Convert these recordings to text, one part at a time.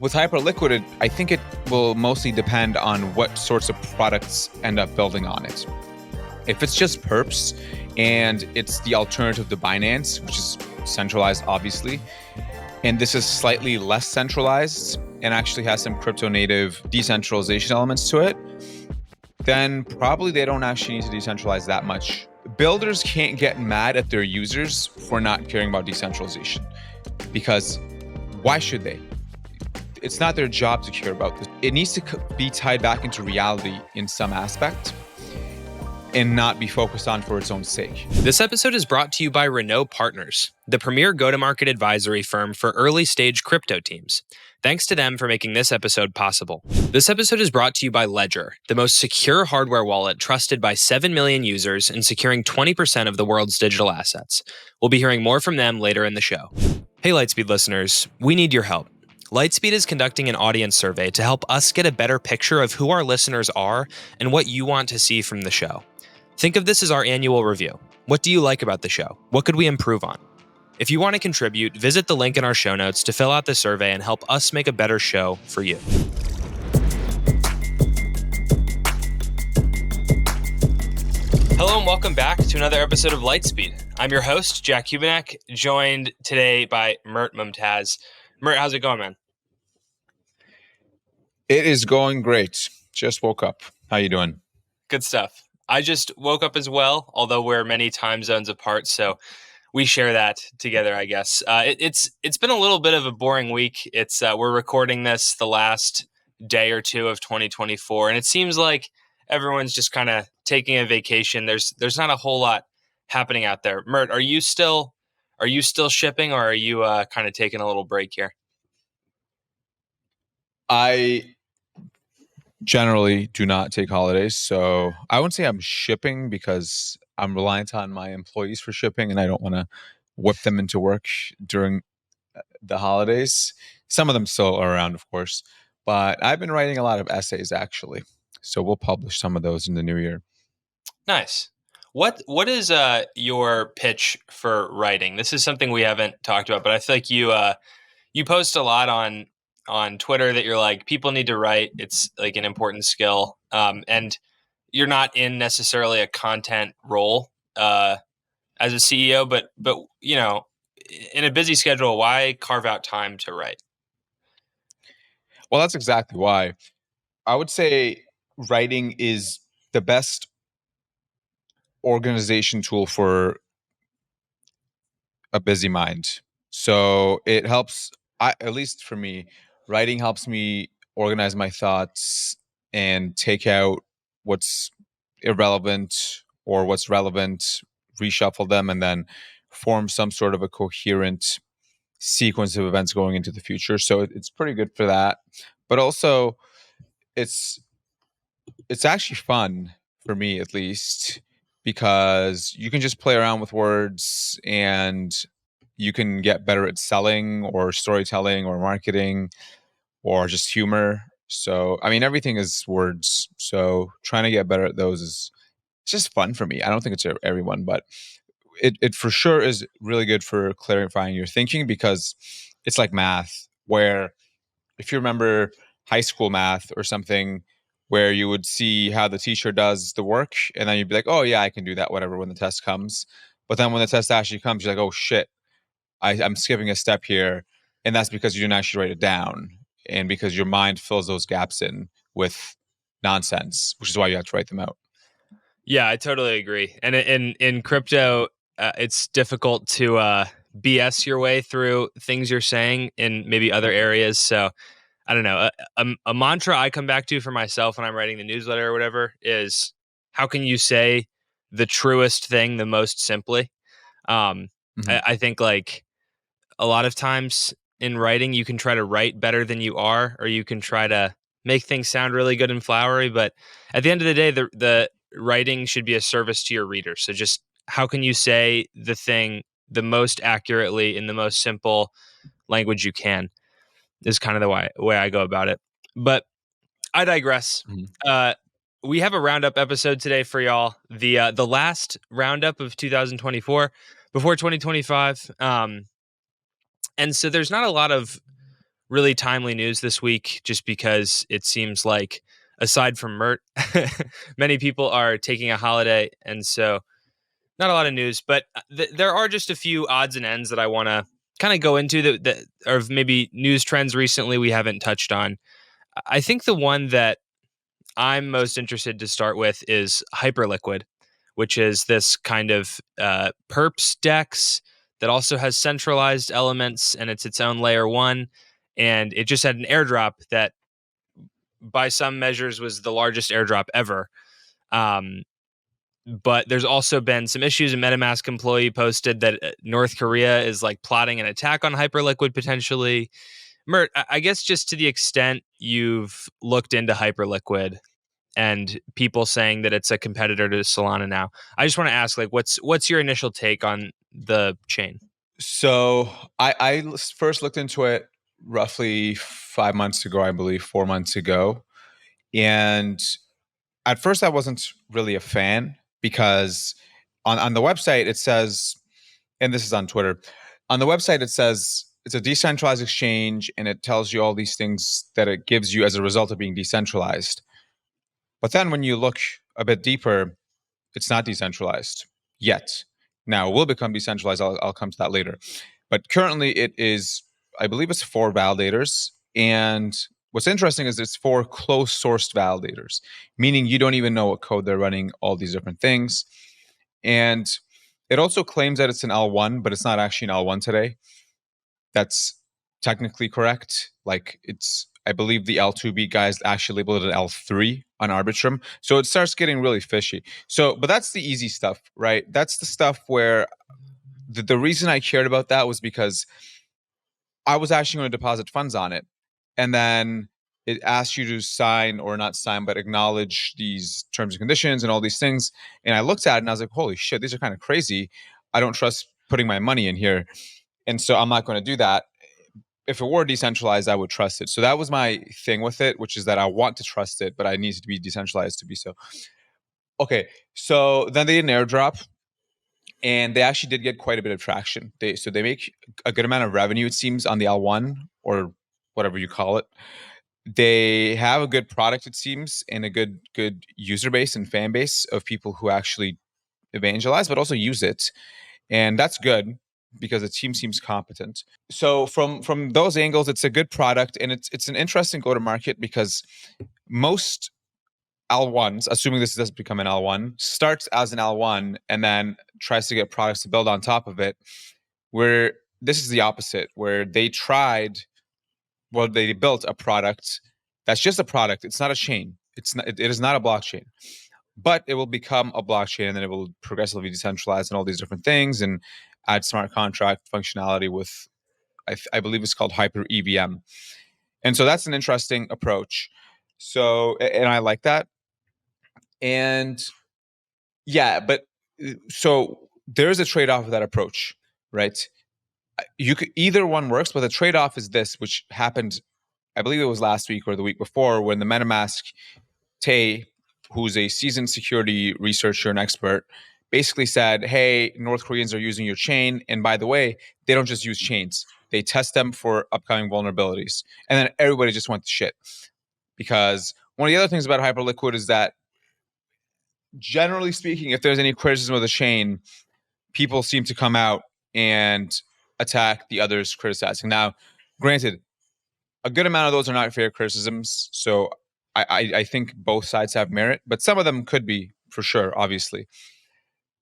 With Hyperliquid, I think it will mostly depend on what sorts of products end up building on it. If it's just perps and it's the alternative to Binance, which is centralized, obviously, and this is slightly less centralized and actually has some crypto native decentralization elements to it, then probably they don't actually need to decentralize that much. Builders can't get mad at their users for not caring about decentralization, because why should they? It's not their job to care about this. It needs to be tied back into reality in some aspect and not be focused on for its own sake. This episode is brought to you by Renaud Partners, the premier go-to-market advisory firm for early-stage crypto teams. Thanks to them for making this episode possible. This episode is brought to you by Ledger, the most secure hardware wallet trusted by 7 million users and securing 20% of the world's digital assets. We'll be hearing more from them later in the show. Hey Lightspeed listeners, we need your help. Lightspeed is conducting an audience survey to help us get a better picture of who our listeners are and what you want to see from the show. Think of this as our annual review. What do you like about the show? What could we improve on? If you want to contribute, visit the link in our show notes to fill out the survey and help us make a better show for you. Hello and welcome back to another episode of Lightspeed. I'm your host, Jack Hubenak, joined today by Mert Mumtaz. Mert, how's it going, man? It is going great. Just woke up. How you doing? Good stuff. I just woke up as well, although we're many time zones apart, so we share that together, I guess. It's been a little bit of a boring week. We're recording this the last day or two of 2024, and it seems like everyone's just kind of taking a vacation. There's not a whole lot happening out there. Mert, are you still shipping, or are you kind of taking a little break here? I generally do not take holidays, so I wouldn't say I'm shipping because I'm reliant on my employees for shipping, and I don't want to whip them into work during the holidays. Some of them still are around, of course, but I've been writing a lot of essays, actually, so we'll publish some of those in the new year. Nice. What is your pitch for writing? This is something we haven't talked about, but I feel like you post a lot on Twitter that you're like, people need to write. It's like an important skill. And you're not in necessarily a content role as a CEO, but you know, in a busy schedule, why carve out time to write? Well, that's exactly why. I would say writing is the best organization tool for a busy mind. So it helps, at least for me, writing helps me organize my thoughts and take out what's irrelevant or what's relevant, reshuffle them, and then form some sort of a coherent sequence of events going into the future. So it's pretty good for that. But also, it's actually fun for me, at least, because you can just play around with words and you can get better at selling or storytelling or marketing or just humor. So, I mean, everything is words. So trying to get better at those it's just fun for me. I don't think it's everyone, but it for sure is really good for clarifying your thinking, because it's like math, where if you remember high school math or something, where you would see how the teacher does the work and then you'd be like, oh yeah, I can do that, whatever, when the test comes. But then when the test actually comes, you're like, oh shit, I'm skipping a step here. And that's because you didn't actually write it down, and because your mind fills those gaps in with nonsense, which is why you have to write them out. Yeah, I totally agree. And in crypto, it's difficult to BS your way through things you're saying in maybe other areas. So I don't know. A mantra I come back to for myself when I'm writing the newsletter or whatever is, how can you say the truest thing the most simply? I think like a lot of times in writing, you can try to write better than you are, or you can try to make things sound really good and flowery. But at the end of the day, the writing should be a service to your reader. So just how can you say the thing the most accurately in the most simple language you can is kind of the way I go about it. But I digress. We have a Roundup episode today for y'all. The last Roundup of 2024 before 2025. And so there's not a lot of really timely news this week, just because it seems like, aside from Mert, many people are taking a holiday, and so not a lot of news. But there are just a few odds and ends that I want to kind of go into that or maybe news trends recently we haven't touched on. I think the one that I'm most interested to start with is Hyperliquid, which is this kind of perps dex that also has centralized elements, and it's its own layer one. And it just had an airdrop that, by some measures, was the largest airdrop ever. Um, but there's also been some issues. A MetaMask employee posted that North Korea is like plotting an attack on Hyperliquid potentially. Mert, I guess just to the extent you've looked into Hyperliquid and people saying that it's a competitor to Solana now, I just want to ask, like, what's your initial take on the chain? So I first looked into it roughly 5 months ago, I believe 4 months ago. And at first I wasn't really a fan because on the website it says, and this is on Twitter, on the website it says it's a decentralized exchange and it tells you all these things that it gives you as a result of being decentralized. But then when you look a bit deeper, it's not decentralized yet. Now it will become decentralized. I'll come to that later. But currently it is, I believe it's 4 validators. And what's interesting is it's 4 close-sourced validators, meaning you don't even know what code they're running, all these different things. And it also claims that it's an L1, but it's not actually an L1 today. That's technically correct. Like it's, I believe the L2B guys actually labeled it an L3 on Arbitrum. So it starts getting really fishy. So, but that's the easy stuff, right? That's the stuff where the reason I cared about that was because I was actually going to deposit funds on it. And then it asked you to sign or not sign, but acknowledge these terms and conditions and all these things. And I looked at it and I was like, holy shit, these are kind of crazy. I don't trust putting my money in here. And so I'm not going to do that. If it were decentralized, I would trust it. So that was my thing with it, which is that I want to trust it, but I need it to be decentralized to be so. Okay, so then they did an airdrop, and they actually did get quite a bit of traction. They make a good amount of revenue, it seems, on the L1 or whatever you call it. They have a good product, it seems, and a good user base and fan base of people who actually evangelize, but also use it, and that's good because the team seems competent. So from those angles, it's a good product, and it's an interesting go to market because most L1s, assuming this doesn't become an L1, starts as an L1 and then tries to get products to build on top of it. Where this is the opposite, where they tried, well, they built a product that's just a product. It's not a chain. It is not a blockchain, but it will become a blockchain and then it will progressively decentralize and all these different things and add smart contract functionality with, I believe it's called Hyper EVM. And so that's an interesting approach. So, and I like that. And yeah, but so there's a trade off of that approach, right? You could, either one works, but the trade off is this, which happened, I believe it was last week or the week before, when the MetaMask Tay, who's a seasoned security researcher and expert, basically said, hey, North Koreans are using your chain. And by the way, they don't just use chains, they test them for upcoming vulnerabilities. And then everybody just went to shit. Because one of the other things about Hyperliquid is that, generally speaking, if there's any criticism of the chain, people seem to come out and attack the others criticizing. Now, granted, a good amount of those are not fair criticisms. So I think both sides have merit, but some of them could be for sure, obviously.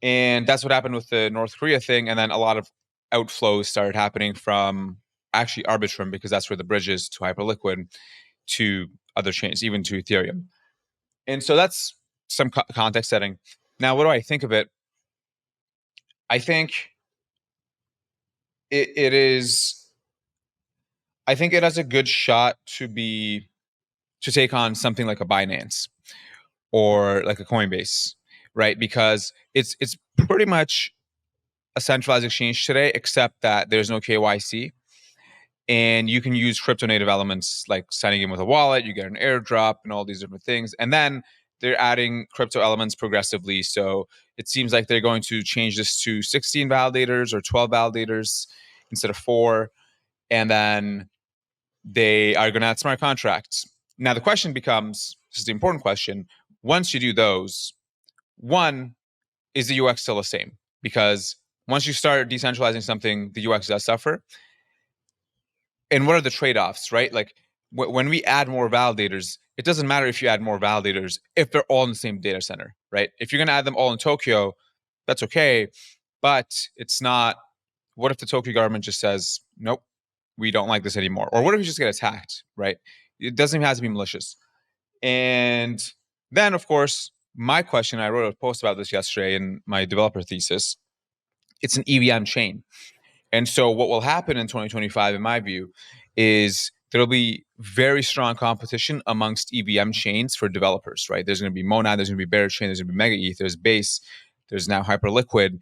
And that's what happened with the North Korea thing. And then a lot of outflows started happening from actually Arbitrum, because that's where the bridge is to Hyperliquid, to other chains, even to Ethereum. And so that's some context setting. Now, what do I think of it? I think it is, I think it has a good shot to take on something like a Binance or like a Coinbase, right? Because it's pretty much a centralized exchange today, except that there's no KYC, and you can use crypto native elements like signing in with a wallet. You get an airdrop and all these different things, and then they're adding crypto elements progressively. So it seems like they're going to change this to 16 validators or 12 validators instead of 4, and then They are going to add smart contracts. Now, the question becomes, this is the important question, once you do those, one, is the UX still the same? Because once you start decentralizing something, the UX does suffer. And what are the trade-offs, right? Like when we add more validators, it doesn't matter if you add more validators if they're all in the same data center, right? If you're going to add them all in Tokyo, that's okay, but it's not. What if the Tokyo government just says, nope, we don't like this anymore? Or what if you just get attacked, right? It doesn't even have to be malicious. And then, of course, my question, I wrote a post about this yesterday in my developer thesis. It's an EVM chain. And so what will happen in 2025, in my view, is there'll be very strong competition amongst EVM chains for developers, right? There's going to be Monad, there's going to be Bear Chain, there's going to be Mega ETH, there's Base, there's now Hyperliquid,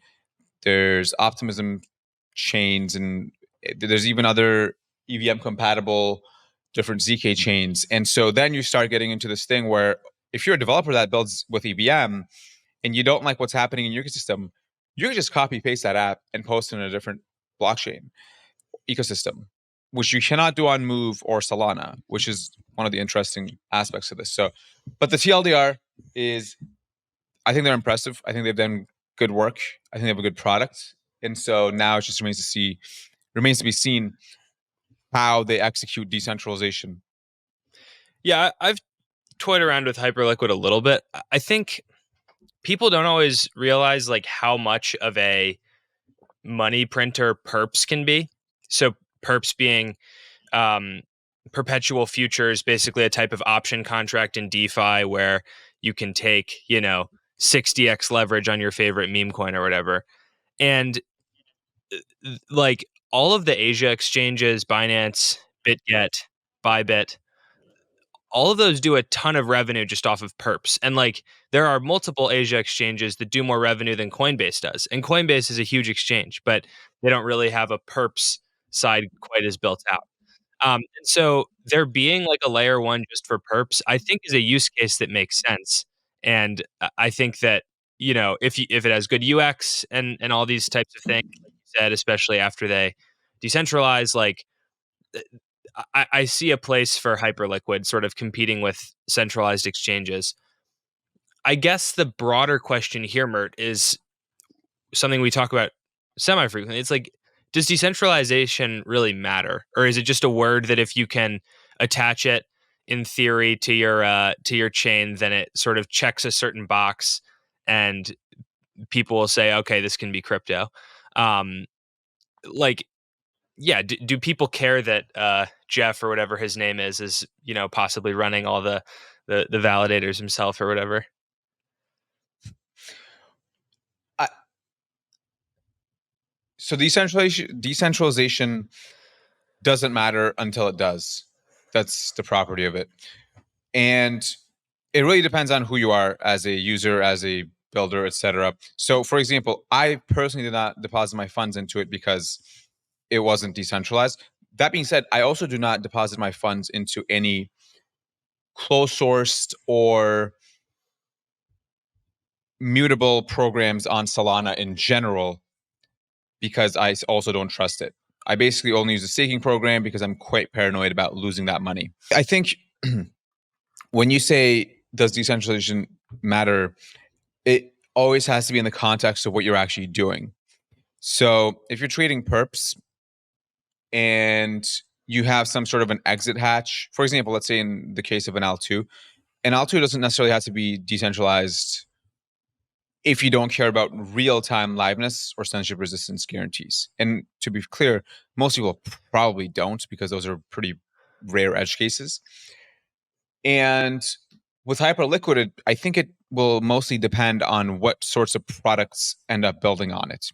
there's Optimism chains, and there's even other EVM compatible different ZK chains. And so then you start getting into this thing where if you're a developer that builds with EVM and you don't like what's happening in your ecosystem, you can just copy paste that app and post it in a different blockchain ecosystem, which you cannot do on Move or Solana, which is one of the interesting aspects of this. So, but the TLDR is, I think they're impressive. I think they've done good work. I think they have a good product. And so now it just remains to be seen how they execute decentralization. Yeah, I've toyed around with Hyperliquid a little bit. I think people don't always realize like how much of a money printer perps can be. So perps being um, perpetual futures, basically a type of option contract in DeFi where you can take, 60x leverage on your favorite meme coin or whatever. And like all of the Asia exchanges, Binance, BitGet, Bybit, all of those do a ton of revenue just off of perps. And like there are multiple Asia exchanges that do more revenue than Coinbase does. And Coinbase is a huge exchange, but they don't really have a perps side quite as built out. And so there being like a layer one just for perps, I think is a use case that makes sense. And I think that, if it has good UX and all these types of things, like you said, especially after they decentralize, like I see a place for Hyperliquid sort of competing with centralized exchanges. I guess the broader question here, Mert, is something we talk about semi frequently. It's like, does decentralization really matter, or is it just a word that if you can attach it in theory to your chain, then it sort of checks a certain box, and people will say, okay, this can be crypto. Um, like, yeah, do people care that Jeff or whatever his name is possibly running all the validators himself or whatever? I, so decentralization doesn't matter until it does. That's the property of it. And it really depends on who you are as a user, as a builder, etc. So, for example, I personally did not deposit my funds into it because it wasn't decentralized. That being said, I also do not deposit my funds into any closed sourced or mutable programs on Solana in general because I also don't trust it. I basically only use a staking program because I'm quite paranoid about losing that money. I think when you say, does decentralization matter, it always has to be in the context of what you're actually doing. So if you're trading perps and you have some sort of an exit hatch, for example, let's say in the case of an L2 doesn't necessarily have to be decentralized if you don't care about real-time liveness or censorship resistance guarantees. And to be clear, most people probably don't because those are pretty rare edge cases. And with Hyperliquid, I think it will mostly depend on what sorts of products end up building on it.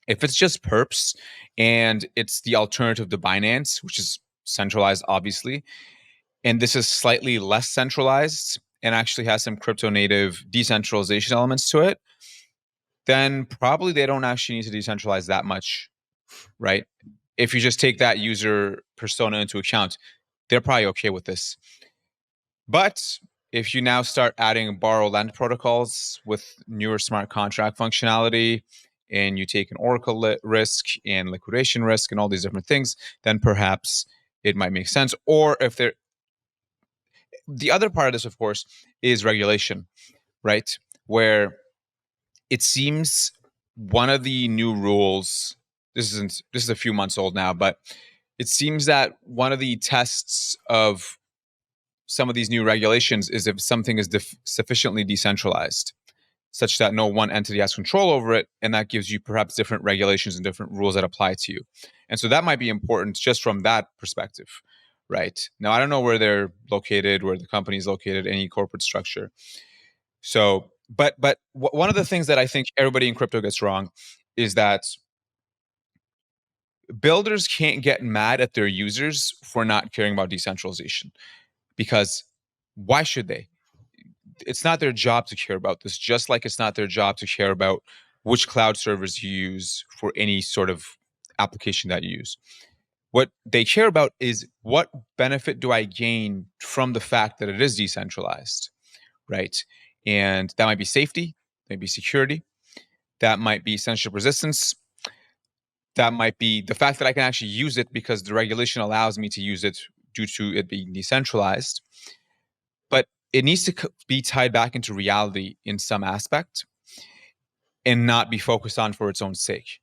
If it's just perps and it's the alternative to Binance, which is centralized, obviously, and this is slightly less centralized and actually has some crypto native decentralization elements to it, then probably they don't actually need to decentralize that much, right? If you just take that user persona into account, they're probably okay with this. But if you now start adding borrow lend protocols with newer smart contract functionality, and you take an oracle risk and liquidation risk and all these different things, then perhaps it might make sense. Or if there, the other part of this, of course, is regulation, right? Where it seems one of the new rules, this is a few months old now, but it seems that one of the tests of some of these new regulations is if something is sufficiently decentralized, such that no one entity has control over it, and that gives you perhaps different regulations and different rules that apply to you. And so that might be important just from that perspective, right? Now, I don't know where they're located, where the company is located, any corporate structure. So, but one of the things that I think everybody in crypto gets wrong is that builders can't get mad at their users for not caring about decentralization, because why should they? It's not their job to care about this, just like it's not their job to care about which cloud servers you use for any sort of application that you use. What they care about is, what benefit do I gain from the fact that it is decentralized, right? And that might be safety, maybe security, that might be censorship resistance, that might be the fact that I can actually use it because the regulation allows me to use it due to it being decentralized. But it needs to be tied back into reality in some aspect and not be focused on for its own sake.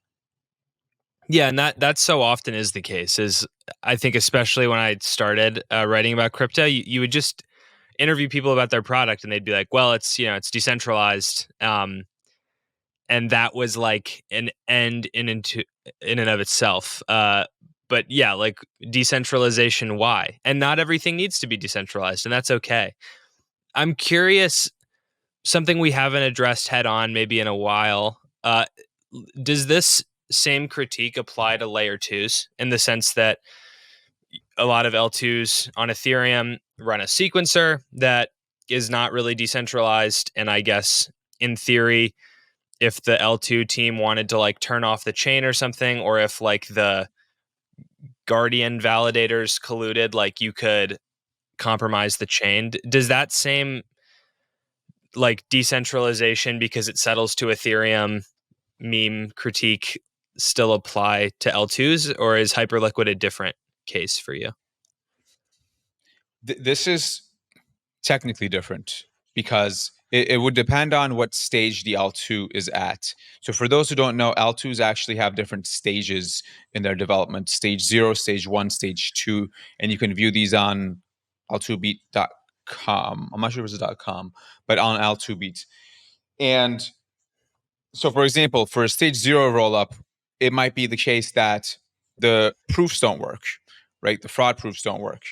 Yeah, and that so often is the case. Is I think especially when I started writing about crypto, you would just interview people about their product, and they'd be like, "Well, it's decentralized," and that was like an end in and of itself. But yeah, like decentralization, why? And not everything needs to be decentralized, and that's okay. I'm curious, something we haven't addressed head on, maybe in a while. Does this same critique apply to layer twos in the sense that a lot of L2s on Ethereum run a sequencer that is not really decentralized? And I guess in theory, if the L2 team wanted to like turn off the chain or something, or if like the Guardian validators colluded, like you could compromise the chain. Does that same like decentralization because it settles to Ethereum meme critique still apply to L2s, or is Hyperliquid a different case for you? This is technically different because it would depend on what stage the L2 is at. So for those who don't know, L2s actually have different stages in their development: stage 0, stage 1, stage 2, and you can view these on l2beat.com. I'm not sure if it's .com, but on L2beat. And so, for example, for a stage 0 rollup, it might be the case that the proofs don't work, right? The fraud proofs don't work.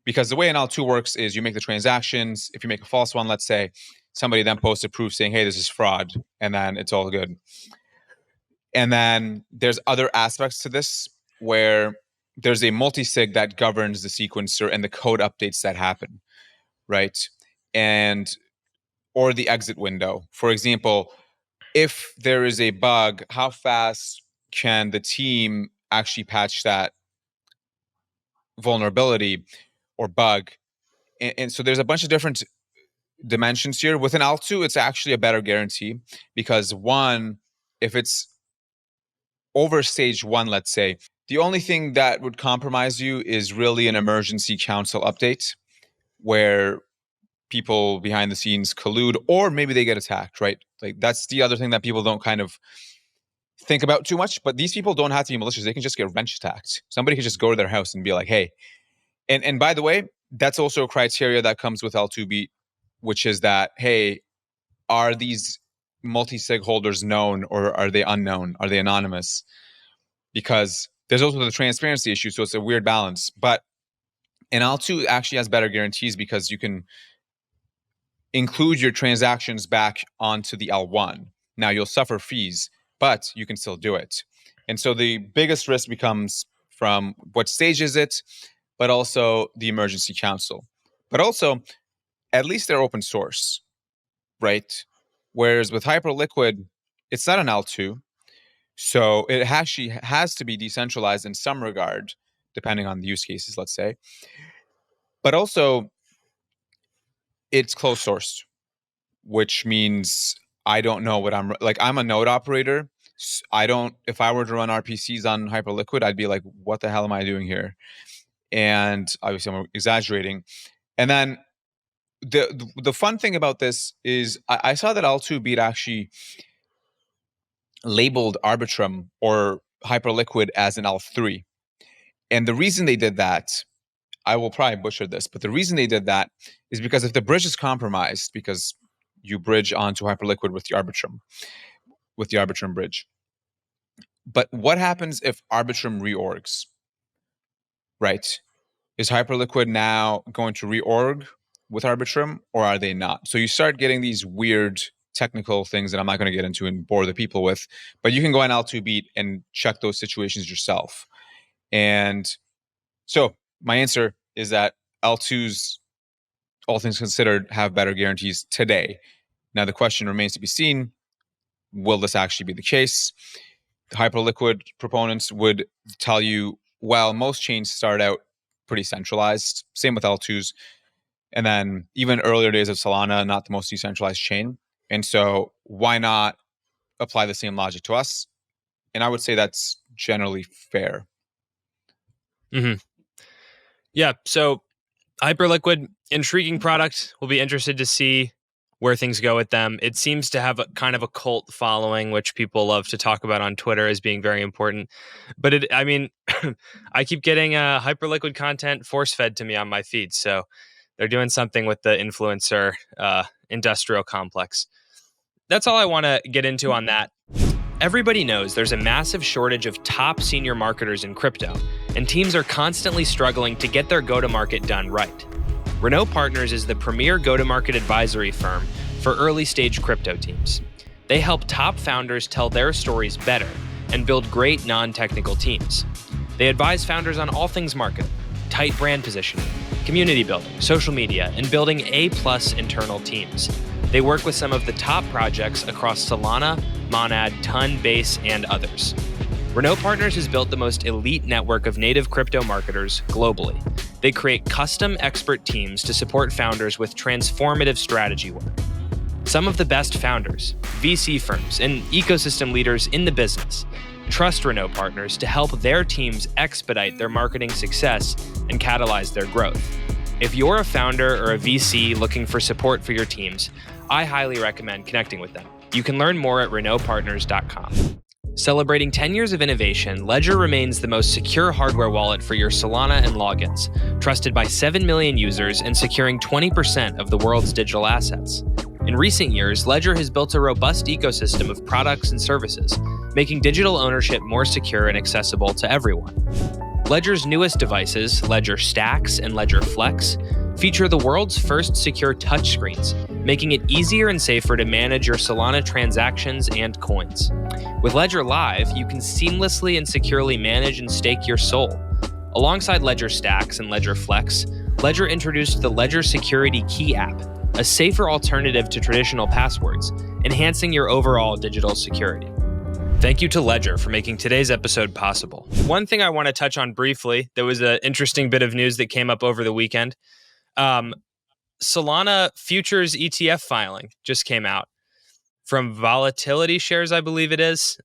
Because the way an L2 works is you make the transactions. If you make a false one, let's say, somebody then posts a proof saying, hey, this is fraud, and then it's all good. And then there's other aspects to this where there's a multi-sig that governs the sequencer and the code updates that happen, right? And or the exit window. For example, if there is a bug, how fast can the team actually patch that vulnerability or bug? And so there's a bunch of different dimensions here. With an L2, it's actually a better guarantee because, one, if it's over stage 1, let's say, the only thing that would compromise you is really an emergency council update where people behind the scenes collude, or maybe they get attacked, right? Like that's the other thing that people don't kind of think about too much. But these people don't have to be malicious. They can just get wrench attacked. Somebody can just go to their house and be like, hey. And by the way, that's also a criteria that comes with L2Beat, which is that, hey, are these multi-sig holders known or are they unknown? Are they anonymous? Because there's also the transparency issue. So it's a weird balance. But an L2 actually has better guarantees because you can include your transactions back onto the L1. Now you'll suffer fees, but you can still do it. And so the biggest risk becomes from what stage is it, but also the emergency council. But also, at least they're open source, right? Whereas with Hyperliquid, it's not an L2. So it actually has to be decentralized in some regard, depending on the use cases, let's say. But also, it's closed sourced, which means I don't know what I'm like. I'm a node operator. I don't, if I were to run RPCs on Hyperliquid, I'd be like, what the hell am I doing here? And obviously I'm exaggerating. And then the fun thing about this is I saw that L2 Beat actually labeled Arbitrum or Hyperliquid as an L3. And the reason they did that, I will probably butcher this, but the reason they did that is because if the bridge is compromised, because you bridge onto Hyperliquid with the Arbitrum bridge. But what happens if Arbitrum reorgs? Right? Is Hyperliquid now going to reorg with Arbitrum, or are they not? So you start getting these weird technical things that I'm not going to get into and bore the people with, but you can go on L2 Beat and check those situations yourself. And so my answer is that L2s, all things considered, have better guarantees today. Now the question remains to be seen: will this actually be the case? Hyperliquid proponents would tell you, well, most chains start out pretty centralized. Same with L2s. And then even earlier days of Solana, not the most decentralized chain. And so why not apply the same logic to us? And I would say that's generally fair. Mm-hmm. Yeah. So Hyperliquid, intriguing product. We'll be interested to see where things go with them. It seems to have a kind of a cult following, which people love to talk about on Twitter as being very important. But I keep getting Hyperliquid content force fed to me on my feed. So they're doing something with the influencer industrial complex. That's all I want to get into on that. Everybody knows there's a massive shortage of top senior marketers in crypto, and teams are constantly struggling to get their go-to-market done right. Renaud Partners is the premier go-to-market advisory firm for early-stage crypto teams. They help top founders tell their stories better and build great non-technical teams. They advise founders on all things marketing, tight brand positioning, community building, social media, and building A+ internal teams. They work with some of the top projects across Solana, Monad, Ton, Base, and others. Renaud Partners has built the most elite network of native crypto marketers globally. They create custom expert teams to support founders with transformative strategy work. Some of the best founders, VC firms, and ecosystem leaders in the business trust Renaud Partners to help their teams expedite their marketing success and catalyze their growth. If you're a founder or a VC looking for support for your teams, I highly recommend connecting with them. You can learn more at RenaudPartners.com. Celebrating 10 years of innovation, Ledger remains the most secure hardware wallet for your Solana and logins, trusted by 7 million users and securing 20% of the world's digital assets. In recent years, Ledger has built a robust ecosystem of products and services, making digital ownership more secure and accessible to everyone. Ledger's newest devices, Ledger Stacks and Ledger Flex, feature the world's first secure touchscreens, making it easier and safer to manage your Solana transactions and coins. With Ledger Live, you can seamlessly and securely manage and stake your SOL. Alongside Ledger Stacks and Ledger Flex, Ledger introduced the Ledger Security Key app, a safer alternative to traditional passwords, enhancing your overall digital security. Thank you to Ledger for making today's episode possible. One thing I want to touch on briefly, there was an interesting bit of news that came up over the weekend. Solana futures ETF filing just came out from Volatility Shares, I believe it is.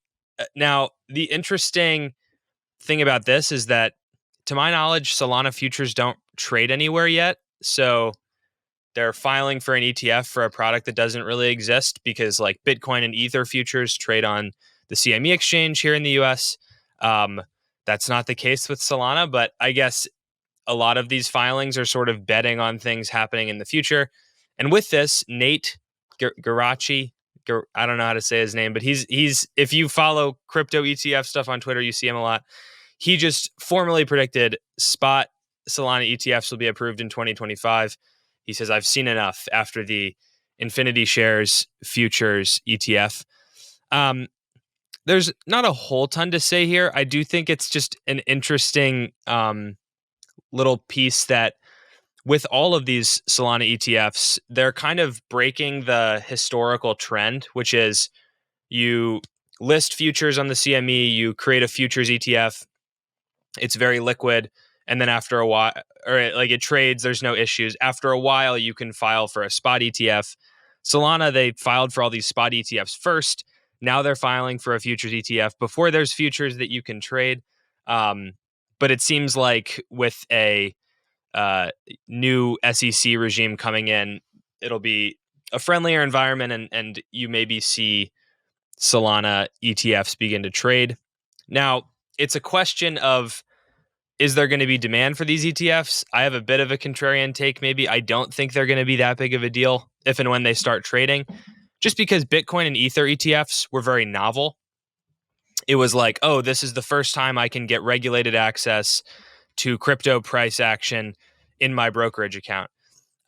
Now, the interesting thing about this is that, to my knowledge, Solana futures don't trade anywhere yet. So they're filing for an ETF for a product that doesn't really exist, because like Bitcoin and Ether futures trade on the CME exchange here in the US. That's not the case with Solana, but I guess a lot of these filings are sort of betting on things happening in the future. And with this, Nate Geraci, I don't know how to say his name, but he's if you follow crypto ETF stuff on Twitter, you see him a lot. He just formally predicted spot Solana ETFs will be approved in 2025. He says, I've seen enough after the Infinity Shares Futures ETF. There's not a whole ton to say here. I do think it's just an interesting little piece that with all of these Solana ETFs, they're kind of breaking the historical trend, which is you list futures on the CME, you create a futures ETF, it's very liquid, and then after a while, or like it trades, there's no issues. After a while, you can file for a spot ETF. Solana, they filed for all these spot ETFs first. Now they're filing for a futures ETF before there's futures that you can trade. But it seems like with a new SEC regime coming in, it'll be a friendlier environment, and you maybe see Solana ETFs begin to trade. Now, it's a question of, is there going to be demand for these ETFs? I have a bit of a contrarian take, maybe. I don't think they're going to be that big of a deal if and when they start trading, just because Bitcoin and Ether ETFs were very novel. It was like, oh, this is the first time I can get regulated access to crypto price action in my brokerage account.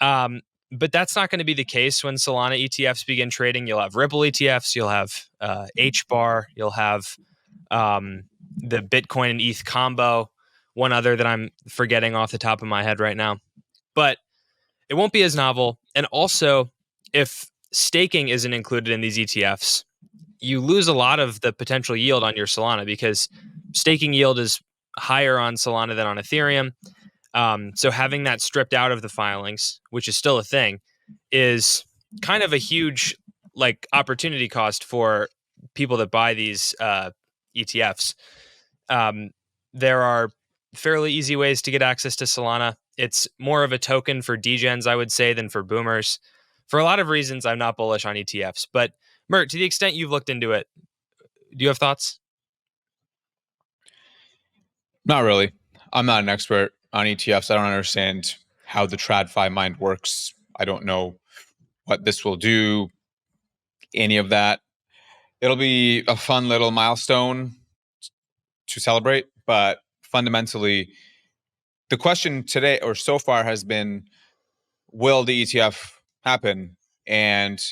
Um, but that's not going to be the case when Solana ETFs begin trading. You'll have Ripple ETFs, you'll have HBAR, you'll have the Bitcoin and ETH combo, one other that I'm forgetting off the top of my head right now. But it won't be as novel. And also, if staking isn't included in these ETFs, you lose a lot of the potential yield on your Solana, because staking yield is higher on Solana than on Ethereum. So having that stripped out of the filings, which is still a thing, is kind of a huge like opportunity cost for people that buy these ETFs. There are fairly easy ways to get access to Solana. It's more of a token for degens, I would say, than for boomers. For a lot of reasons, I'm not bullish on ETFs. But Mert, to the extent you've looked into it, do you have thoughts? Not really. I'm not an expert on ETFs. I don't understand how the TradFi mind works. I don't know what this will do, any of that. It'll be a fun little milestone to celebrate, but fundamentally, the question today or so far has been, will the ETF happen? And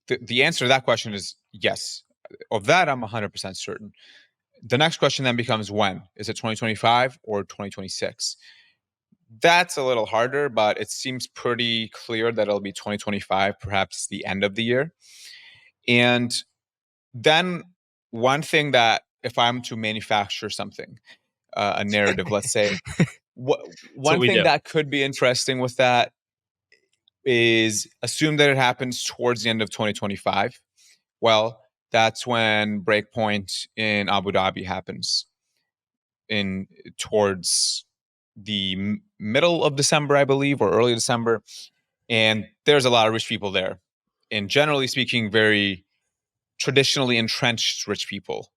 the answer to that question is yes. Of that, I'm 100% certain. The next question then becomes when? Is it 2025 or 2026? That's a little harder, but it seems pretty clear that it'll be 2025, perhaps the end of the year. And then one thing that, if I'm to manufacture something, a narrative, let's say, That's what one we thing do. that could be interesting with that is assume that it happens towards the end of 2025. Well, that's when Breakpoint in Abu Dhabi happens in towards the middle of December, I believe, or early December. And there's a lot of rich people there. And generally speaking, very traditionally entrenched rich people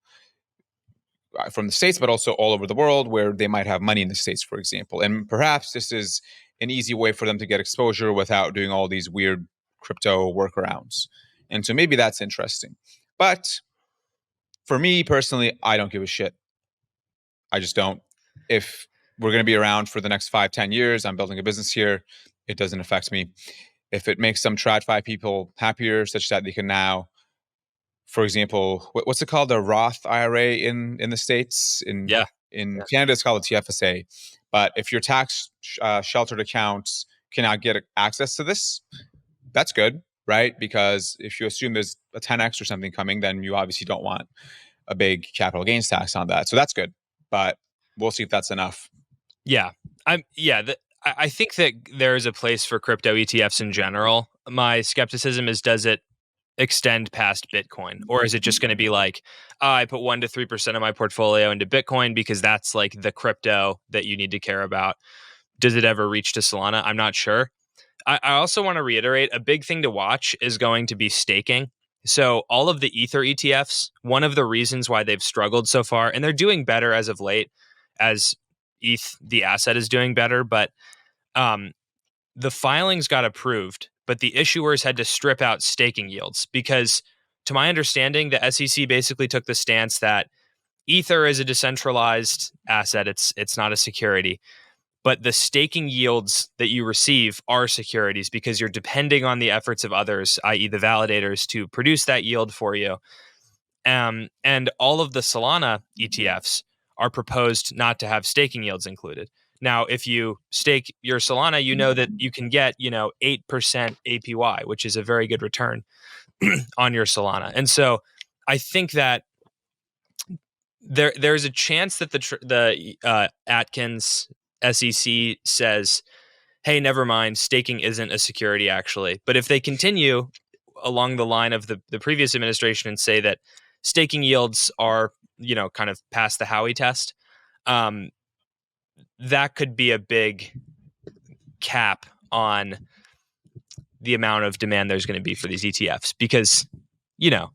from the States, but also all over the world where they might have money in the States, for example. And perhaps this is an easy way for them to get exposure without doing all these weird crypto workarounds. And so maybe that's interesting. But for me personally, I don't give a shit. I just don't. If we're going to be around for the next 5, 10 years, I'm building a business here, it doesn't affect me. If it makes some TradFi people happier such that they can now, for example, what's it called? The Roth IRA in the States. Yeah. In Canada, it's called a TFSA. But if your tax sheltered accounts cannot get access to this, that's good, right? Because if you assume there's a 10x or something coming, then you obviously don't want a big capital gains tax on that. So that's good. But we'll see if that's enough. Yeah. I think that there is a place for crypto ETFs in general. My skepticism is, does it extend past Bitcoin? Or is it just going to be like, I put 1 to 3% of my portfolio into Bitcoin because that's like the crypto that you need to care about? Does it ever reach to Solana? I'm not sure. I also want to reiterate, a big thing to watch is going to be staking. So, all of the Ether ETFs, one of the reasons why they've struggled so far, and they're doing better as of late, as ETH, the asset, is doing better, but um, the filings got approved, but the issuers had to strip out staking yields because, to my understanding, the SEC basically took the stance that Ether is a decentralized asset. It's not a security, but the staking yields that you receive are securities because you're depending on the efforts of others, i.e., the validators, to produce that yield for you. And all of the Solana ETFs are proposed not to have staking yields included. Now, if you stake your Solana, you know that you can get, 8% APY, which is a very good return on your Solana. And so I think that there's a chance that the Atkins SEC says, hey, never mind, staking isn't a security actually. But if they continue along the line of the previous administration and say that staking yields are, kind of past the Howey test, um, that could be a big cap on the amount of demand there's going to be for these ETFs because, you know,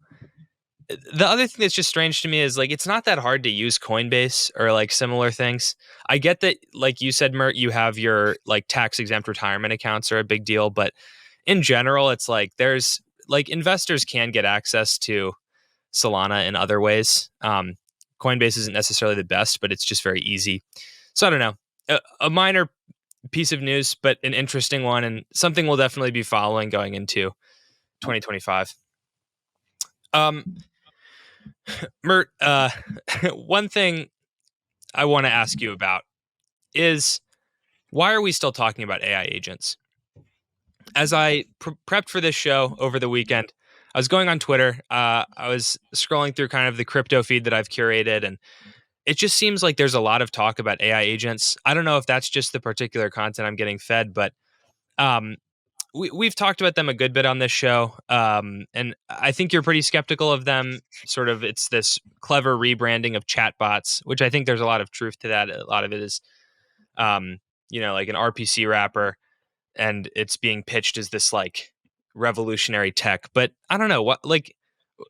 the other thing that's just strange to me is like it's not that hard to use Coinbase or like similar things. I get that, like you said, Mert, you have your like tax exempt retirement accounts are a big deal, but in general, it's like there's like investors can get access to Solana in other ways. Coinbase isn't necessarily the best, but it's just very easy. So I don't know. A minor piece of news, but an interesting one, and something we'll definitely be following going into 2025. Um, Mert, one thing I want to ask you about is why are we still talking about AI agents? As I prepped for this show over the weekend, I was going on Twitter. I was scrolling through kind of the crypto feed that I've curated, and it just seems like there's a lot of talk about AI agents. I don't know if that's just the particular content I'm getting fed, but um, we've talked about them a good bit on this show, and I think you're pretty skeptical of them. Sort of, it's this clever rebranding of chatbots, which I think there's a lot of truth to that. A lot of it is, like an RPC wrapper, and it's being pitched as this like revolutionary tech. But I don't know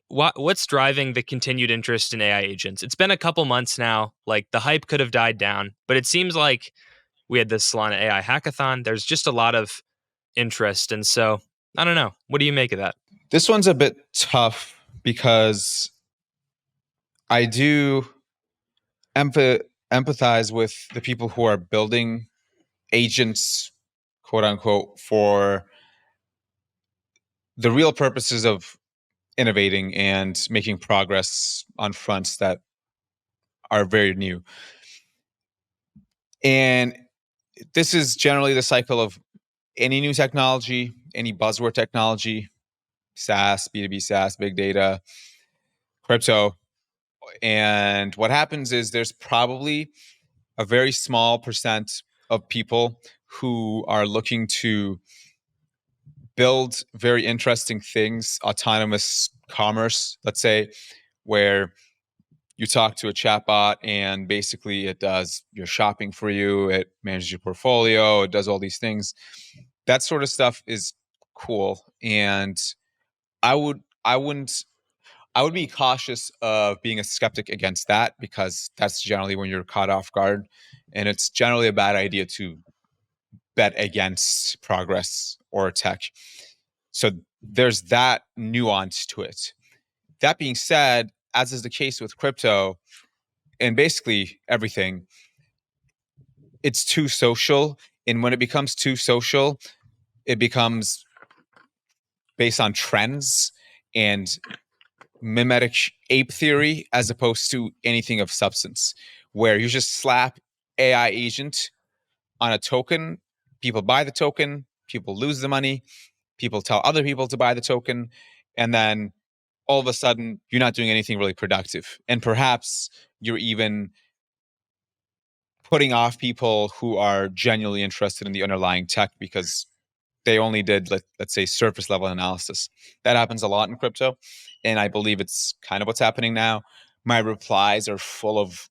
what's driving the continued interest in AI agents. It's been a couple months now. Like the hype could have died down, but it seems like we had this Solana AI hackathon. There's just a lot of interest. And so I don't know. What do you make of that? This one's a bit tough because I do empathize with the people who are building agents, quote unquote, for the real purposes of innovating and making progress on fronts that are very new. And this is generally the cycle of any new technology, any buzzword technology, SaaS, B2B SaaS, big data, crypto. And what happens is there's probably a very small percent of people who are looking to build very interesting things, autonomous commerce, let's say, where you talk to a chatbot and basically it does your shopping for you, it manages your portfolio, it does all these things. That sort of stuff is cool. And I would I wouldn't I would be cautious of being a skeptic against that because that's generally when you're caught off guard. And it's generally a bad idea to bet against progress or tech. So there's that nuance to it. That being said, as is the case with crypto and basically everything, it's too social. And when it becomes too social, it becomes based on trends and mimetic ape theory as opposed to anything of substance, where you just slap AI agent on a token, people buy the token, people lose the money, people tell other people to buy the token, and then all of a sudden you're not doing anything really productive. And perhaps you're even putting off people who are genuinely interested in the underlying tech because they only did, let's say, surface level analysis. That happens a lot in crypto. And I believe it's kind of what's happening now. My replies are full of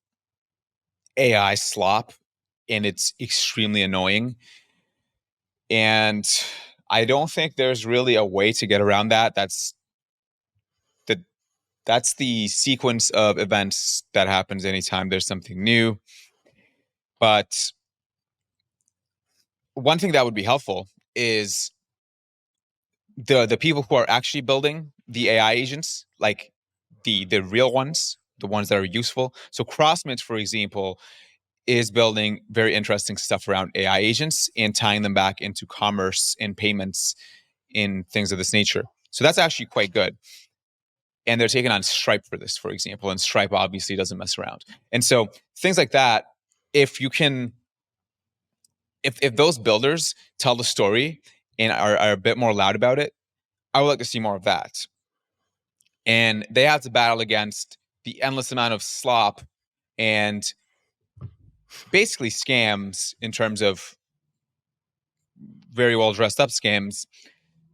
AI slop and it's extremely annoying. And I don't think there's really a way to get around that. The that's the sequence of events that happens anytime there's something new. But one thing that would be helpful is the people who are actually building the AI agents, like the real ones, the ones that are useful. So CrossMint, for example, is building very interesting stuff around AI agents and tying them back into commerce and payments in things of this nature. So that's actually quite good. And they're taking on Stripe for this, for example, and Stripe obviously doesn't mess around. And so things like that, if you can, if those builders tell the story and are a bit more loud about it, I would like to see more of that. And they have to battle against the endless amount of slop and basically scams in terms of very well dressed up scams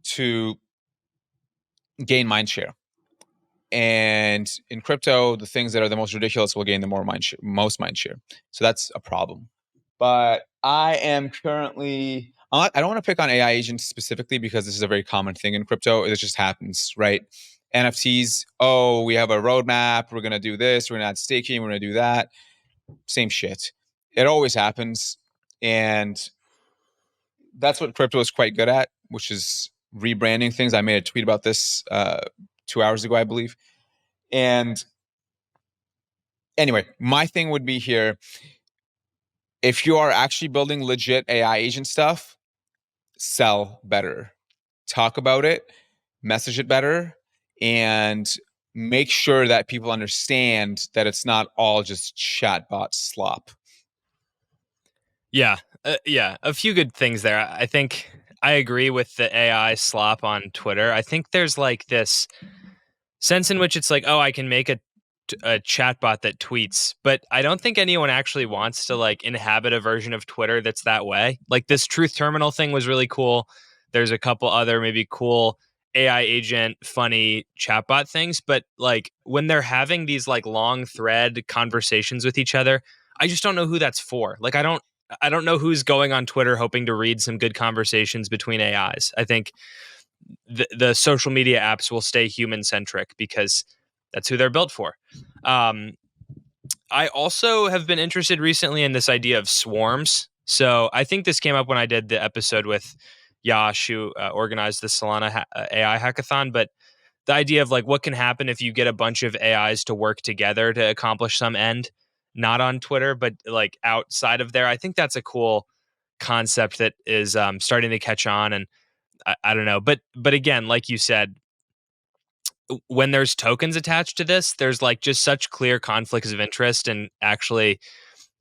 to gain mind share. And in crypto, the things that are the most ridiculous will gain the most mind share. So that's a problem. but I am currently. I don't want to pick on AI agents specifically because this is a very common thing in crypto. It just happens, right? NFTs. Oh, we have a roadmap. We're gonna do this. We're gonna add staking. We're gonna do that. Same shit. It always happens, and that's what crypto is quite good at, which is rebranding things. I made a tweet about this 2 hours ago, I believe. And anyway, my thing would be here: if you are actually building legit AI agent stuff, sell better, talk about it, message it better, and make sure that people understand that it's not all just chatbot slop. Yeah, yeah, a few good things there. I think I agree with the AI slop on Twitter. I think there's like this sense in which it's like, oh, I can make a chatbot that tweets, but I don't think anyone actually wants to like inhabit a version of Twitter that's that way. Like this truth terminal thing was really cool. There's a couple other maybe cool AI agent funny chatbot things, but like when they're having these like long thread conversations with each other, I just don't know who that's for. Like I don't know who's going on Twitter hoping to read some good conversations between AIs. I think the social media apps will stay human centric because that's who they're built for. Um, I also have been interested recently in this idea of swarms. So I think this came up when I did the episode with Yash, who organized the Solana AI hackathon. But the idea of like what can happen if you get a bunch of AIs to work together to accomplish some end, not on Twitter, but like outside of there. I think that's a cool concept that is starting to catch on. And I don't know, but again, like you said, when there's tokens attached to this, there's like just such clear conflicts of interest and actually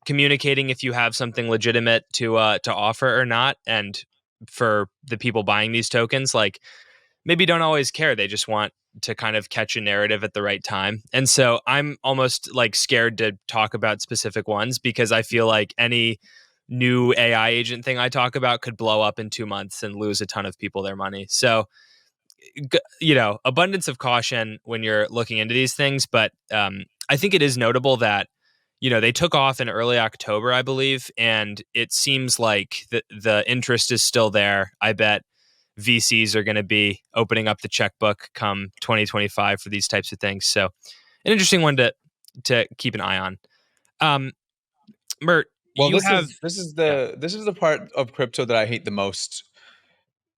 communicating if you have something legitimate to offer or not. And for the people buying these tokens, like maybe don't always care. They just want to kind of catch a narrative at the right time. And so I'm almost like scared to talk about specific ones because I feel like any new AI agent thing I talk about could blow up in 2 months and lose a ton of people their money. So abundance of caution when you're looking into these things. But I think it is notable that, they took off in early October, I believe, and it seems like the interest is still there. I bet VCs are going to be opening up the checkbook come 2025 for these types of things. So an interesting one to keep an eye on. Um, Mert, Well, you have yeah. this is the part of crypto that I hate the most,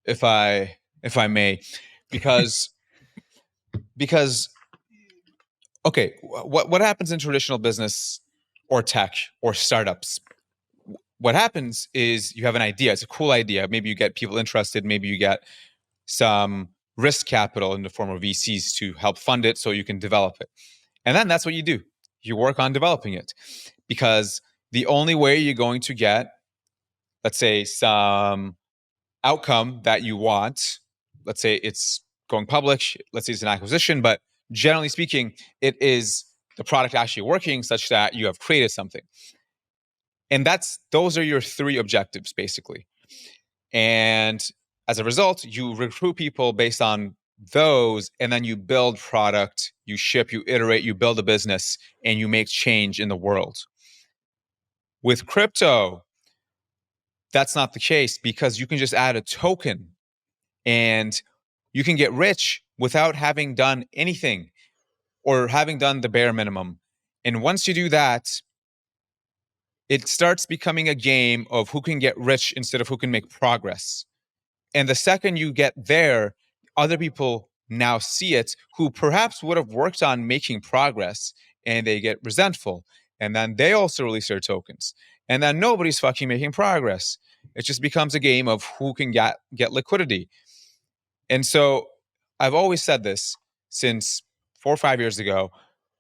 if I may, because because okay, what happens in traditional business or tech or startups? What happens is you have an idea. It's a cool idea. Maybe you get people interested. Maybe you get some risk capital in the form of VCs to help fund it so you can develop it. And then that's what you do. You work on developing it because the only way you're going to get, let's say, some outcome that you want, let's say it's going public, let's say it's an acquisition, but generally speaking, it is the product actually working such that you have created something. And those are your three objectives basically. And as a result, you recruit people based on those, and then you build product, you ship, you iterate, you build a business, and you make change in the world. With crypto, that's not the case because you can just add a token and you can get rich without having done anything or having done the bare minimum. And once you do that, it starts becoming a game of who can get rich instead of who can make progress. And the second you get there, other people now see it who perhaps would have worked on making progress and they get resentful. And then they also release their tokens. And then nobody's fucking making progress. It just becomes a game of who can get liquidity. And so I've always said this since 4 or 5 years ago.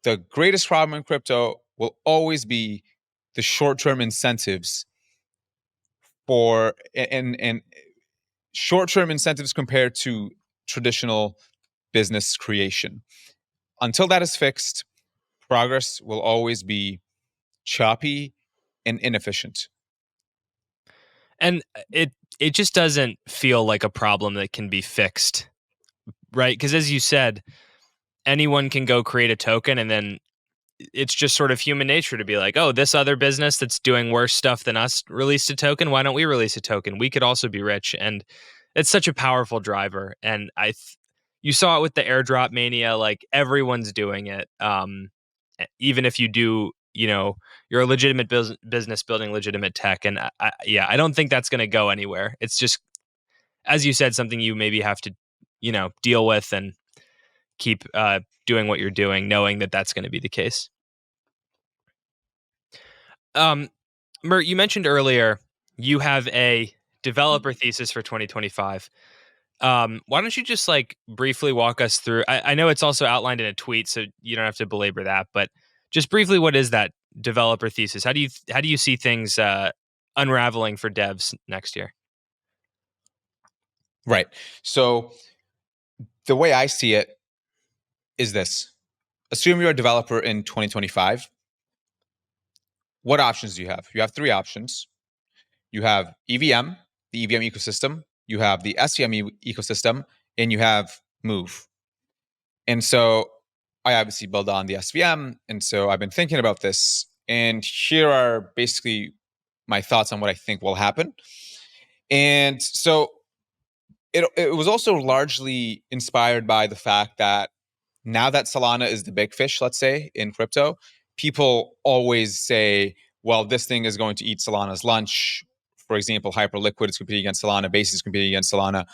The greatest problem in crypto will always be the short-term incentives for and short-term incentives compared to traditional business creation. Until that is fixed, progress will always be choppy and inefficient. And it just doesn't feel like a problem that can be fixed, right? Because as you said, anyone can go create a token and then it's just sort of human nature to be like, oh, this other business that's doing worse stuff than us released a token. Why don't we release a token? We could also be rich. And it's such a powerful driver. And you saw it with the airdrop mania, like everyone's doing it. Even if you do, you're a legitimate business building legitimate tech. And yeah, I don't think that's going to go anywhere. It's just, as you said, something you maybe have to, deal with and keep doing what you're doing, knowing that that's going to be the case. Um, Mert, you mentioned earlier you have a developer thesis for 2025. Why don't you just like briefly walk us through? I know it's also outlined in a tweet, so you don't have to belabor that. But just briefly, what is that developer thesis? How do you see things unraveling for devs next year? Right. So the way I see it is this: assume you're a developer in 2025. What options do you have? You have three options. You have EVM, the EVM ecosystem, you have the SVM ecosystem, and you have Move. And so I obviously build on the SVM. And so I've been thinking about this. And here are basically my thoughts on what I think will happen. And so it was also largely inspired by the fact that now that Solana is the big fish, let's say, in crypto, people always say, well, this thing is going to eat Solana's lunch. For example, Hyperliquid is competing against Solana, Base is competing against Solana,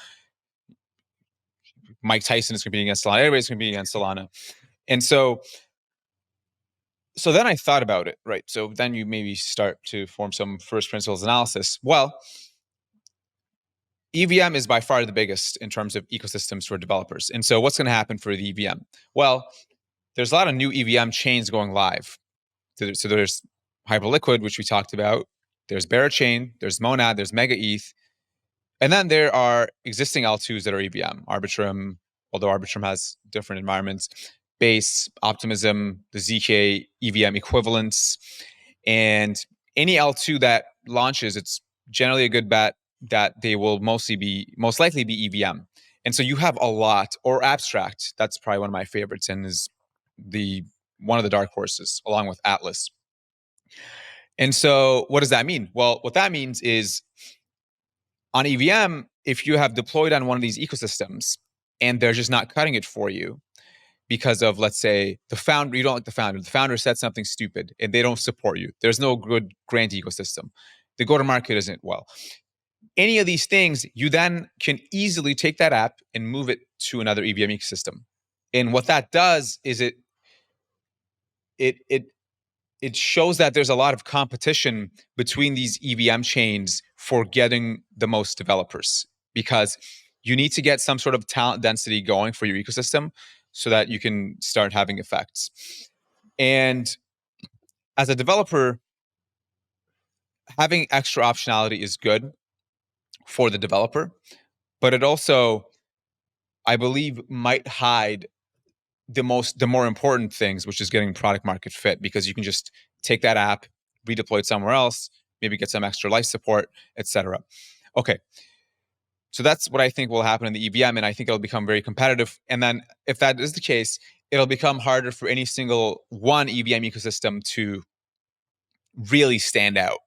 Mike Tyson is competing against Solana, everybody's competing against Solana. And so then I thought about it, right? So then you maybe start to form some first principles analysis. Well, EVM is by far the biggest in terms of ecosystems for developers. And so what's going to happen for the EVM? Well, there's a lot of new EVM chains going live. So there's Hyperliquid, which we talked about. There's Berachain, there's Monad, there's Mega ETH. And then there are existing L2s that are EVM. Arbitrum, although Arbitrum has different environments. Base, Optimism, the ZK EVM equivalents. And any L2 that launches, it's generally a good bet that they will most likely be EVM. And so you have a lot, or Abstract. That's probably one of my favorites and is one of the dark horses, along with Atlas. And so what does that mean? Well, what that means is on EVM, if you have deployed on one of these ecosystems and they're just not cutting it for you because of, let's say, the founder, you don't like the founder said something stupid and they don't support you. There's no good grant ecosystem. The go-to-market isn't well. Any of these things, you then can easily take that app and move it to another EVM ecosystem. And what that does is it shows that there's a lot of competition between these EVM chains for getting the most developers, because you need to get some sort of talent density going for your ecosystem so that you can start having effects. And as a developer, having extra optionality is good for the developer, but it also, I believe, might hide the more important things, which is getting product market fit, because you can just take that app, redeploy it somewhere else, maybe get some extra life support, etc. Okay, so that's what I think will happen in the EVM, and I think it'll become very competitive. And then if that is the case, it'll become harder for any single one EVM ecosystem to really stand out,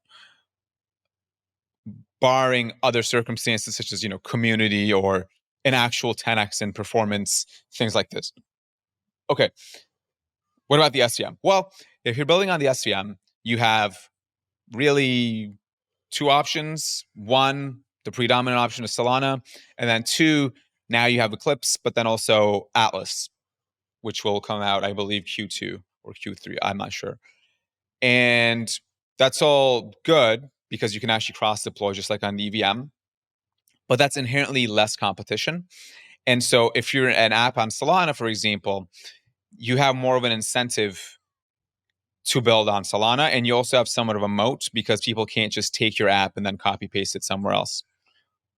barring other circumstances such as community or an actual 10x in performance, things like this. Okay, what about the SVM? Well, if you're building on the SVM, you have really two options. One, the predominant option is Solana, and then two, now you have Eclipse, but then also Atlas, which will come out, I believe, Q2 or Q3. I'm not sure. And that's all good because you can actually cross deploy just like on the EVM, but that's inherently less competition. And so if you're an app on Solana, for example, you have more of an incentive to build on Solana, and you also have somewhat of a moat because people can't just take your app and then copy paste it somewhere else.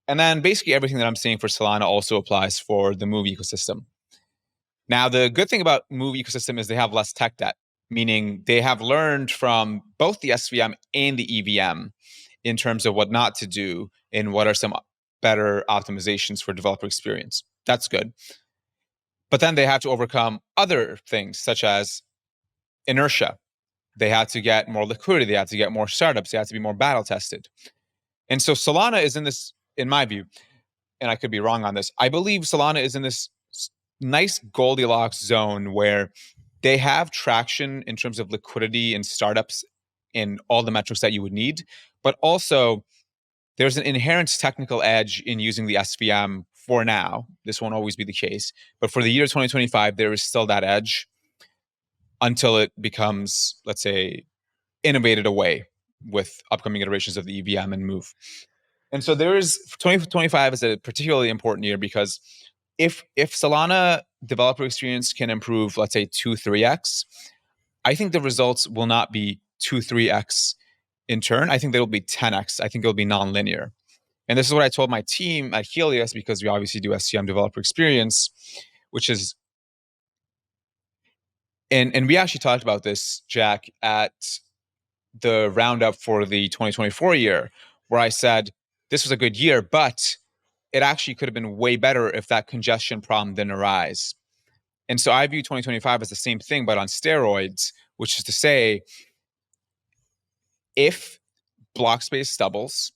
And then basically everything that I'm saying for Solana also applies for the Move ecosystem. Now, the good thing about Move ecosystem is they have less tech debt, meaning they have learned from both the SVM and the EVM in terms of what not to do and what are some better optimizations for developer experience. That's good. But then they have to overcome other things, such as inertia. They had to get more liquidity. They had to get more startups. They had to be more battle tested. And so Solana is in this, in my view, and I could be wrong on this, I believe Solana is in this nice Goldilocks zone where they have traction in terms of liquidity and startups in all the metrics that you would need, but also there's an inherent technical edge in using the SVM for now. This won't always be the case, but for the year 2025, there is still that edge until it becomes, let's say, innovated away with upcoming iterations of the EVM and Move. And so there is 2025 is a particularly important year because if Solana developer experience can improve, let's say 2-3x, I think the results will not be 2-3x in turn. I think they will be 10x. I think it'll be nonlinear. And this is what I told my team at Helios, because we obviously do SCM developer experience, which is, and we actually talked about this, Jack, at the roundup for the 2024 year, where I said this was a good year, but it actually could have been way better if that congestion problem didn't arise. And so I view 2025 as the same thing, but on steroids, which is to say, if block space doubles,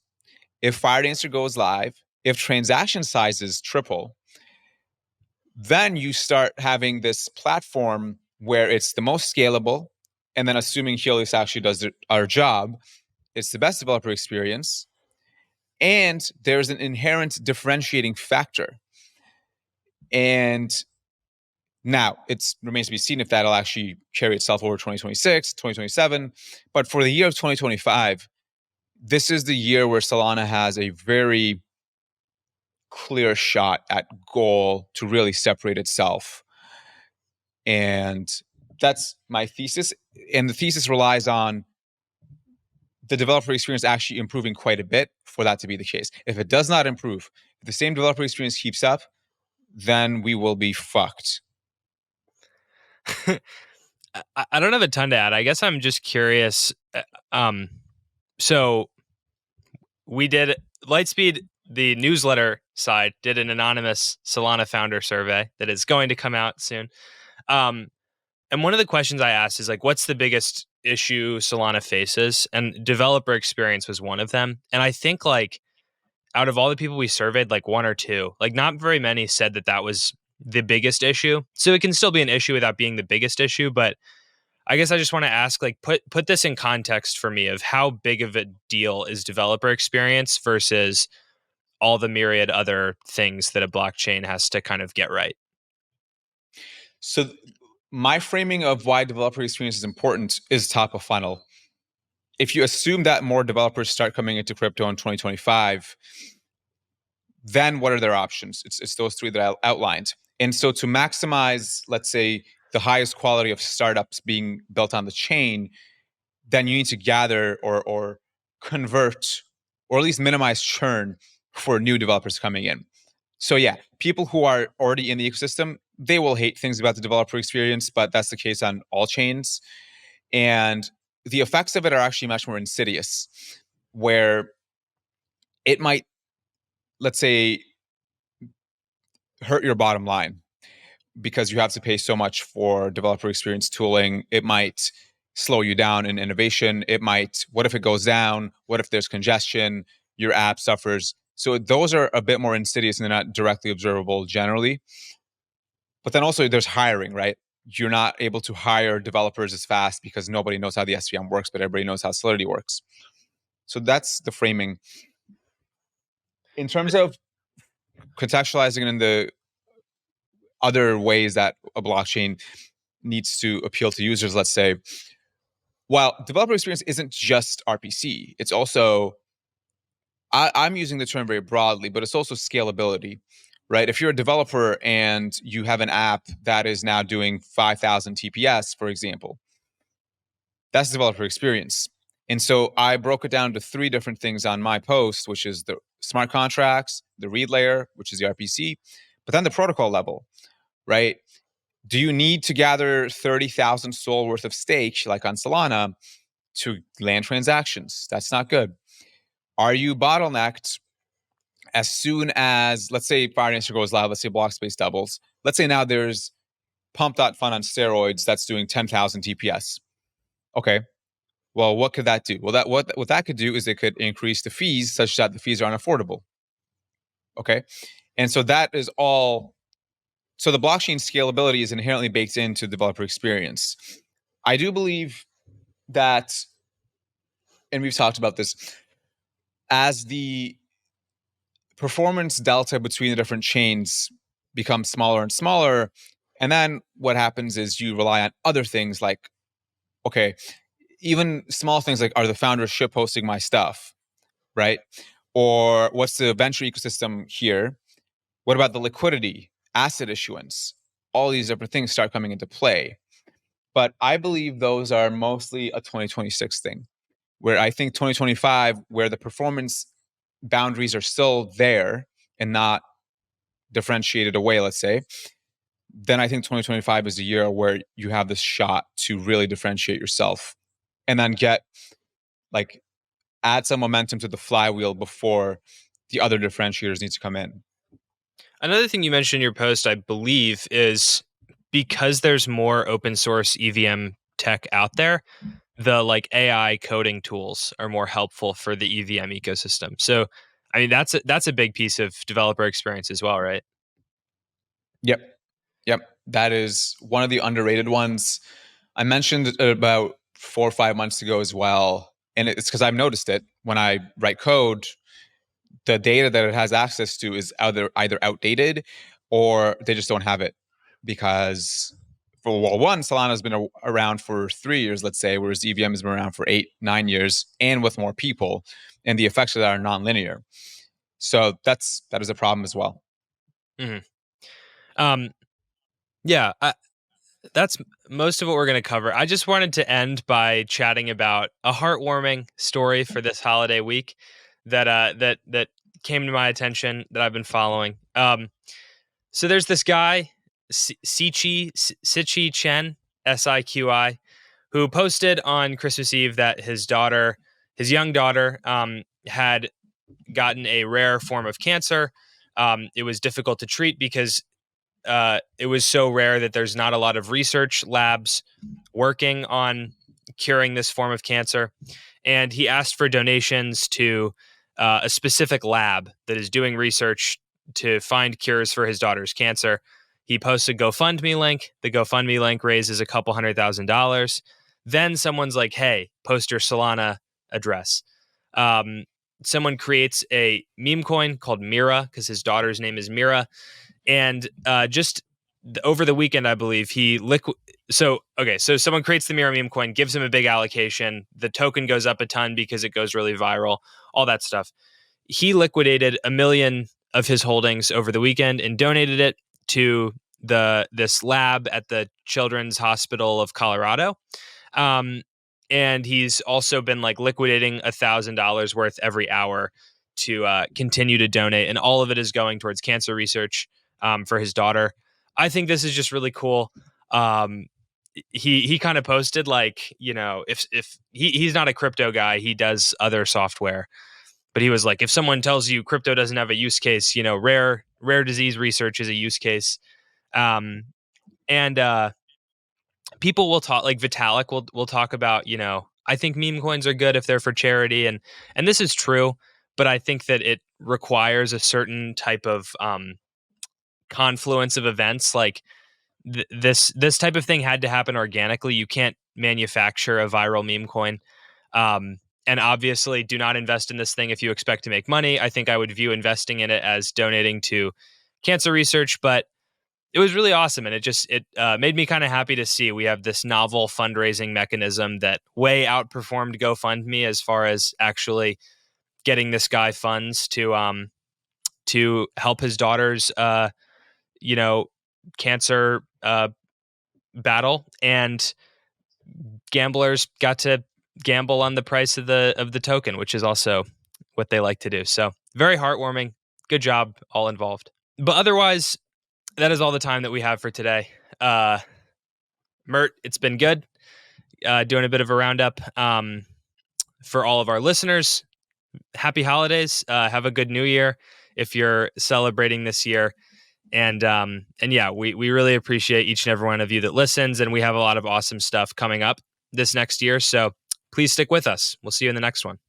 if Firedancer goes live, if transaction sizes triple, then you start having this platform where it's the most scalable. And then assuming Helios actually does our job, it's the best developer experience. And there's an inherent differentiating factor. And now it remains to be seen if that'll actually carry itself over 2026, 2027. But for the year of 2025, this is the year where Solana has a very clear shot at goal to really separate itself. And that's my thesis. And the thesis relies on the developer experience actually improving quite a bit for that to be the case. If it does not improve, if the same developer experience keeps up, then we will be fucked. I don't have a ton to add. I guess I'm just curious. So we did Lightspeed, the newsletter side, did an anonymous Solana founder survey that is going to come out soon. And one of the questions I asked is like, what's the biggest issue Solana faces? And developer experience was one of them. And I think like out of all the people we surveyed, like one or two, like not very many said that that was the biggest issue. So it can still be an issue without being the biggest issue. But I guess I just want to ask, like, put this in context for me of how big of a deal is developer experience versus all the myriad other things that a blockchain has to kind of get right. So my framing of why developer experience is important is top of funnel. If you assume that more developers start coming into crypto in 2025, then what are their options? It's those three that I outlined. And so to maximize, let's say, the highest quality of startups being built on the chain, then you need to gather or convert or at least minimize churn for new developers coming in. So yeah, people who are already in the ecosystem, they will hate things about the developer experience, but that's the case on all chains. And the effects of it are actually much more insidious, where it might, let's say, hurt your bottom line because you have to pay so much for developer experience tooling. It might slow you down in innovation. It might, what if it goes down? What if there's congestion? Your app suffers. So those are a bit more insidious and they're not directly observable generally. But then also there's hiring, right? You're not able to hire developers as fast because nobody knows how the SVM works, but everybody knows how Solidity works. So that's the framing. In terms of contextualizing it in the other ways that a blockchain needs to appeal to users, let's say, while developer experience isn't just RPC, it's also, I'm using the term very broadly, but it's also scalability, right? If you're a developer and you have an app that is now doing 5,000 TPS, for example, that's developer experience. And so I broke it down to three different things on my post, which is the smart contracts, the read layer, which is the RPC, but then the protocol level, right? Do you need to gather 30,000 SOL worth of stake, like on Solana, to land transactions? That's not good. Are you bottlenecked as soon as, let's say, Firedancer goes live, let's say block space doubles. Let's say now there's pump that fund on steroids that's doing 10,000 TPS. Okay. Well, what could that do? Well, what that could do is it could increase the fees such that the fees are unaffordable. Okay. And so that is all. So the blockchain scalability is inherently baked into developer experience. I do believe that, and we've talked about this, as the performance delta between the different chains becomes smaller and smaller, and then what happens is you rely on other things like, okay, even small things like, are the founders ship posting my stuff, right? Or what's the venture ecosystem here? What about the liquidity, asset issuance? All these different things start coming into play. But I believe those are mostly a 2026 thing, where I think 2025, where the performance boundaries are still there and not differentiated away, let's say, then I think 2025 is a year where you have this shot to really differentiate yourself and then get like add some momentum to the flywheel before the other differentiators need to come in. Another thing you mentioned in your post, I believe, is because there's more open source EVM tech out there, the like AI coding tools are more helpful for the EVM ecosystem. So, I mean, that's a big piece of developer experience as well, right? Yep. Yep. That is one of the underrated ones. I mentioned it about 4 or 5 months ago as well. And it's because I've noticed it when I write code, the data that it has access to is either outdated or they just don't have it. Because, for well, one, Solana has been around for 3 years, let's say, whereas EVM has been around for 8, 9 years and with more people. And the effects of that are nonlinear. So that is a problem as well. Hmm. Um, yeah, that's most of what we're going to cover. I just wanted to end by chatting about a heartwarming story for this holiday week that came to my attention that I've been following. So there's this guy, Sichi Chen, Siqi, who posted on Christmas Eve that his young daughter, had gotten a rare form of cancer. It was difficult to treat because it was so rare that there's not a lot of research labs working on curing this form of cancer. And he asked for donations to a specific lab that is doing research to find cures for his daughter's cancer. He posts a GoFundMe link. The GoFundMe link raises a couple $100,000. Then someone's like, hey, post your Solana address. Um, Someone creates a meme coin called Mira because his daughter's name is Mira. And just over the weekend, I believe So someone creates the Mira meme coin, gives him a big allocation. The token goes up a ton because it goes really viral. All that stuff. He liquidated 1 million of his holdings over the weekend and donated it to this lab at the Children's Hospital of Colorado. Um, and he's also been like liquidating $1,000 worth every hour to continue to donate, and all of it is going towards cancer research for his daughter. I think this is just really cool. Um, he kind of posted like, if he's not a crypto guy, he does other software, but he was like, if someone tells you crypto doesn't have a use case, rare disease research is a use case. And people will talk, like Vitalik will talk about, I think meme coins are good if they're for charity, and this is true, but I think that it requires a certain type of confluence of events. Like this type of thing had to happen organically. You can't manufacture a viral meme coin. And obviously, do not invest in this thing if you expect to make money. I think I would view investing in it as donating to cancer research, but it was really awesome, and it made me kind of happy to see we have this novel fundraising mechanism that way outperformed GoFundMe as far as actually getting this guy funds to help his daughter's cancer battle, and gamblers got to gamble on the price of the token, which is also what they like to do. So very heartwarming. Good job, all involved. But otherwise, that is all the time that we have for today. Mert, it's been good doing a bit of a roundup. For all of our listeners, happy holidays. Have a good new year if you're celebrating this year. And yeah, we really appreciate each and every one of you that listens, and we have a lot of awesome stuff coming up this next year. So please stick with us. We'll see you in the next one.